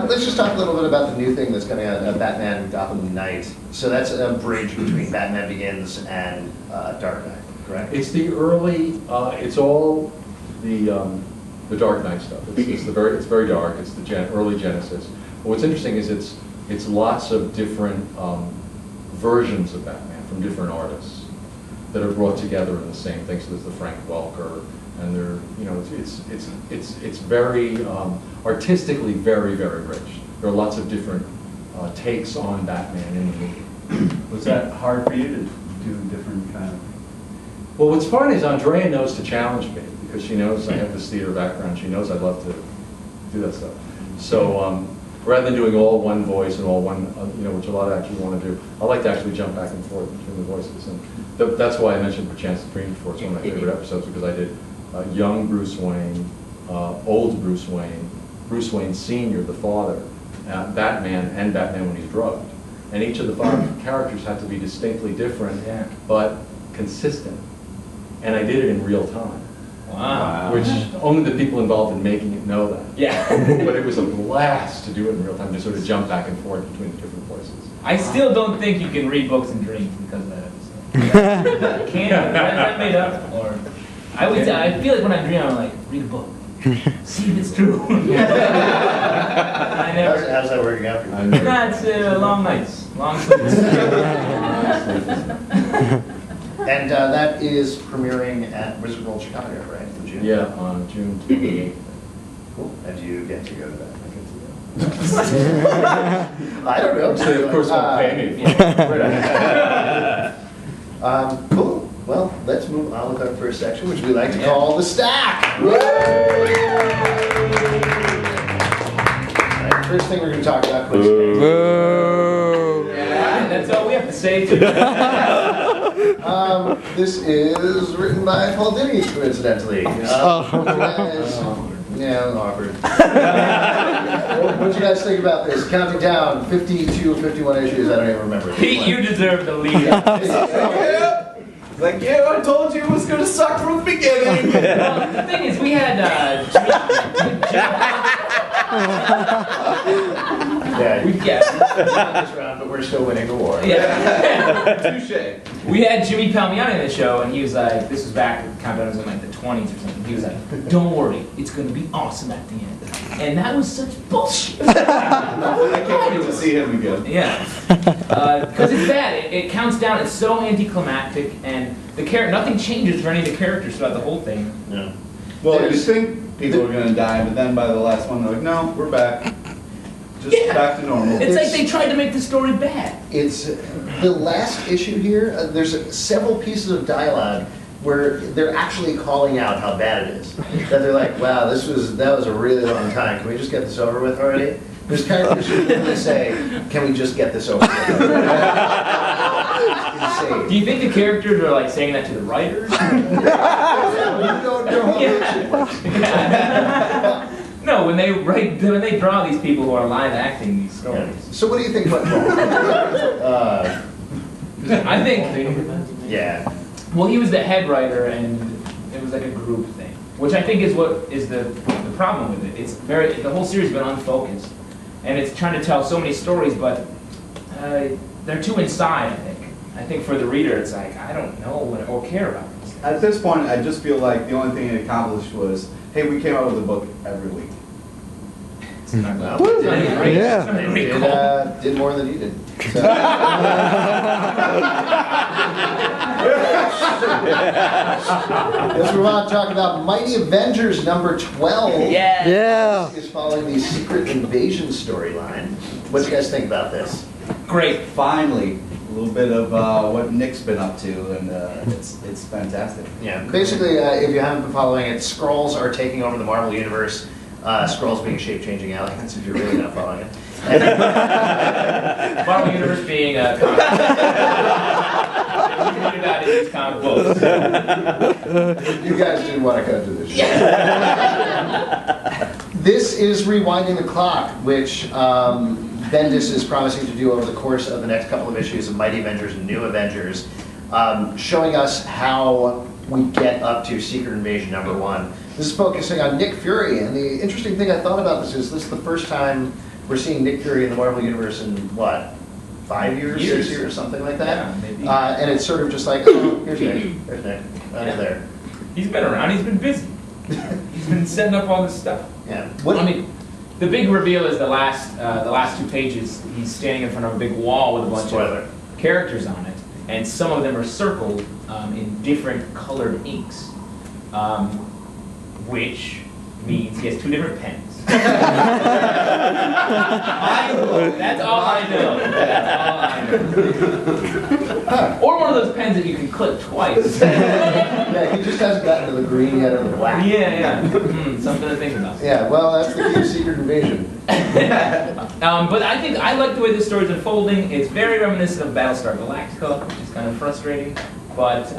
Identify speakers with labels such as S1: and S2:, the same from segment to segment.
S1: Let's just talk a little bit about the new thing that's coming out, Batman Gotham Knight. So that's a bridge between Batman Begins and Dark Knight, correct?
S2: It's the early. It's all the Dark Knight stuff. It's very dark. It's the early Genesis. But what's interesting is it's lots of different versions of Batman from different artists that are brought together in the same thing. So there's the Frank Welker, and it's very artistically very rich. There are lots of different takes on Batman in the movie.
S3: Was that hard for you to do different kind of?
S2: Well, what's fun is Andrea knows to challenge me because she knows I have this theater background. She knows I'd love to do that stuff. So rather than doing all one voice and all one, which a lot actually want to do, I like to actually jump back and forth between the voices. And that's why I mentioned Perchance to Dream before. It's one of my favorite episodes because I did young Bruce Wayne, old Bruce Wayne Sr., the father, Batman, and Batman when he's drugged. And each of the five characters had to be distinctly different, but consistent. And I did it in real time.
S4: Wow.
S2: Which only the people involved in making it know that.
S4: Yeah.
S2: But it was a blast to do it in real time, to sort of jump back and forth between the different voices.
S4: I still don't think you can read books and dreams because of that episode. Can't. Is that made up? Or I feel like when I dream, I'm like, read a book. See if it's true. I never.
S1: How's that working out for you?
S4: That's long nights. Long sleeps.
S1: And that is premiering at Wizard World Chicago, right, in June?
S2: Yeah, on June 28th.
S1: Cool. And do you get to go to that?
S2: I get to go.
S1: I don't know.
S2: They, of course, won't pay me for it.
S1: Cool. Well, let's move on with our first section, which we like to call the stack. All right, first thing we're going to talk about quickly.
S4: Yeah, that's all we have to say.
S1: This is written by Paul Dini, coincidentally. Awkward. What do you guys think about this? Counting down 52 or 51 issues, I don't even remember.
S4: Pete, you deserve the lead.
S3: Like, I told you it was going to suck from the beginning.
S4: Well, the thing is, we had
S1: this round, but we're still winning the war.
S4: Yeah.
S3: Touche.
S4: We had Jimmy Palmiotti on the show, and he was like, this was back, the countdown was in like the 20s or something. He was like, don't worry, it's going to be awesome at the end. And that was such bullshit.
S3: I can't wait to see him again.
S4: Yeah. Because it's bad. It counts down. It's so anticlimactic, and nothing changes for any of the characters throughout the whole thing.
S1: Yeah.
S3: Well, you think people are going to die, but then by the last one, they're like, no, we're back. Just back to normal.
S4: It's like they tried to make the story bad.
S1: It's the last issue here. There's several pieces of dialogue where they're actually calling out how bad it is. That they're like, "Wow, that was a really long time. Can we just get this over with already?" There's characters who literally say, "Can we just get this over with?" Insane.
S4: Do you think the characters are like saying that to the writers?
S1: You don't know how much it works.
S4: No, when they draw these people who are live acting these stories.
S1: Yeah. So what do you think went wrong?
S4: I think.
S1: Yeah.
S4: Well, he was the head writer, and it was like a group thing, which I think is what is the problem with it. The whole series has been unfocused, and it's trying to tell so many stories, but they're too inside. I think for the reader, it's like I don't know or care about this.
S3: At this point, I just feel like the only thing it accomplished was, hey, we came out with a book every week.
S4: It's not
S1: Did more than you did. So. Let's move on to talk about Mighty Avengers number 12.
S5: Yeah.
S1: This is following the Secret Invasion storyline. What do you guys think about this?
S4: Great.
S3: Finally, a little bit of what Nick's been up to, and it's fantastic.
S1: Yeah. Basically, if you haven't been following it, Skrulls are taking over the Marvel Universe. Skrulls being shape-changing aliens, if you're really not following it.
S4: Marvel Universe being a comic. Comic books.
S1: You guys didn't want to come to this show. This is Rewinding the Clock, which Bendis is promising to do over the course of the next couple of issues of Mighty Avengers and New Avengers, showing us how we get up to Secret Invasion number 1. This is focusing on Nick Fury, and the interesting thing I thought about this is the the first time we're seeing Nick Fury in the Marvel Universe in, what, 5 years, 6 years, something like that?
S4: Yeah, maybe.
S1: And it's sort of just like, oh, here's Nick, there's Nick, out of there.
S4: He's been around, he's been busy. He's been setting up all this stuff.
S1: Yeah.
S4: I mean, the big reveal is the last 2 pages. He's standing in front of a big wall with a bunch of characters on it, and some of them are circled in different colored inks, which means he has 2 different pens. That's all I know. That's all I know. Or one of those pens that you can click twice.
S1: Yeah, he just hasn't gotten to the green yet or the black.
S4: Yeah. Something to think about.
S1: Yeah, well, that's the key to Secret Invasion.
S4: But I like the way this story's unfolding. It's very reminiscent of Battlestar Galactica, which is kind of frustrating, but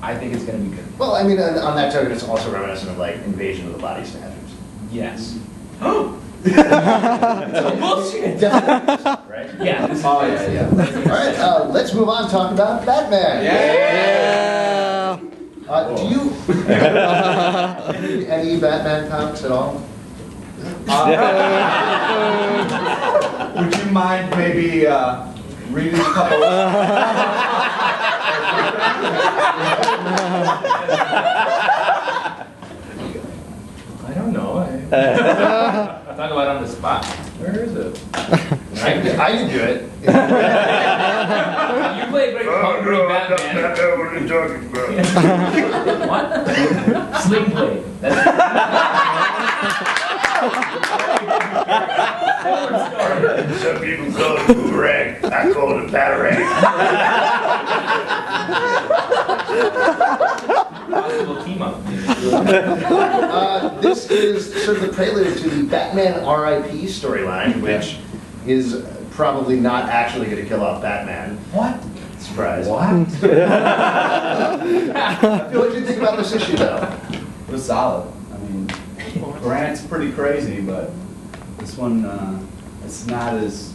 S4: I think it's going to be good.
S1: Well, I mean, on that token, it's also reminiscent of, like, Invasion of the Body Snatchers.
S4: Yes.
S1: Bullshit! Definitely, right?
S4: Yeah. This is
S1: All right, let's move on and talk about Batman.
S5: Yeah.
S1: Do you any Batman comics at all?
S3: Would you mind maybe reading a couple?
S2: I don't know.
S4: Talk about it on the spot.
S2: Where is it?
S1: I can do it.
S4: You play a great hungry Batman.
S1: What are you talking about?
S4: What? Sling Blade. That's
S1: Some people call it boomerang. I call it a batarang.
S4: possible team up.
S1: This is sort of the prelude to the Batman RIP storyline, which is probably not actually going to kill off Batman.
S3: What?
S1: Surprise.
S3: What?
S1: What did you think about this issue, though?
S3: It was solid. I mean, Grant's pretty crazy, but this one, it's not as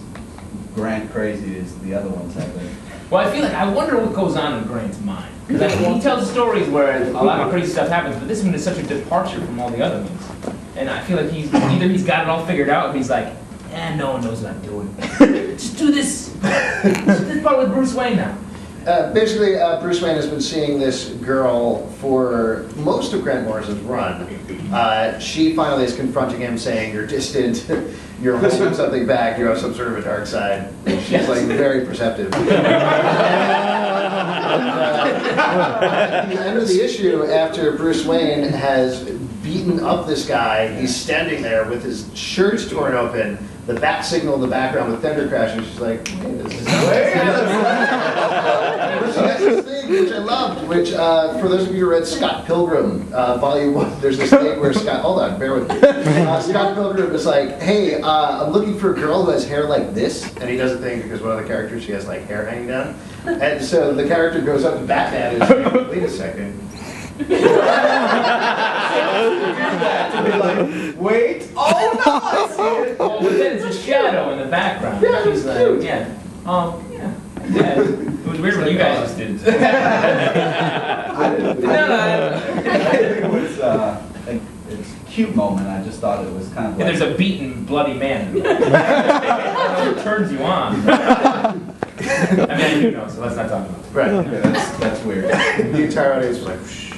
S3: Grant crazy as the other ones have been.
S4: Well, I feel like, I wonder what goes on in Grant's mind. Because he tells stories where a lot of crazy stuff happens, but this one is such a departure from all the other ones. And I feel like either he's got it all figured out, or he's like, no one knows what I'm doing. Just do this. Just this part with Bruce Wayne now.
S1: Basically, Bruce Wayne has been seeing this girl for most of Grant Morrison's run. She finally is confronting him, saying, "You're distant, you're holding something back, you have some sort of a dark side." She's like very perceptive. At the end of the issue, after Bruce Wayne has beaten up this guy, he's standing there with his shirt torn open, the bat signal in the background with thunder crashing. She's like, "Wait, this is that's this thing which I loved, which for those of you who read Scott Pilgrim, Volume 1, there's this thing where Scott, hold on, bear with me. Scott Pilgrim is like, hey, I'm looking for a girl who has hair like this, and he does a thing because one of the characters, she has like hair hanging down. And so the character goes up to Batman and is like, wait a second.
S3: Wait! Oh no! I see it.
S4: Oh, but then it's a shadow in the background.
S1: Yeah,
S4: She's like,
S1: cute.
S4: yeah. Yeah. It was weird when you guys just did it.
S3: I didn't.
S4: No.
S3: It was it's a cute moment. I just thought it was kind of
S4: And
S3: like.
S4: there's a beaten, bloody man. It turns you on. I mean, I do know, so let's not talk about it.
S1: Right.
S3: Okay, that's weird.
S1: The entire audience was like, shh.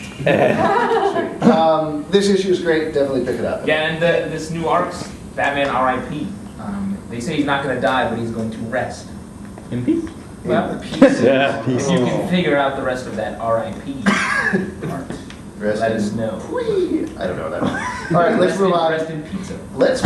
S1: This issue is great, definitely pick it up.
S4: Yeah, and this new arc's Batman R.I.P. They say he's not going to die, but he's going to rest. In peace? Well,
S5: Yeah,
S4: if you can figure out the rest of that R.I.P. part,
S1: Rest
S4: let
S1: in-
S4: us know.
S1: Whee! I don't know that one. All right, let's move on.
S4: Rest in pizza.
S1: Let's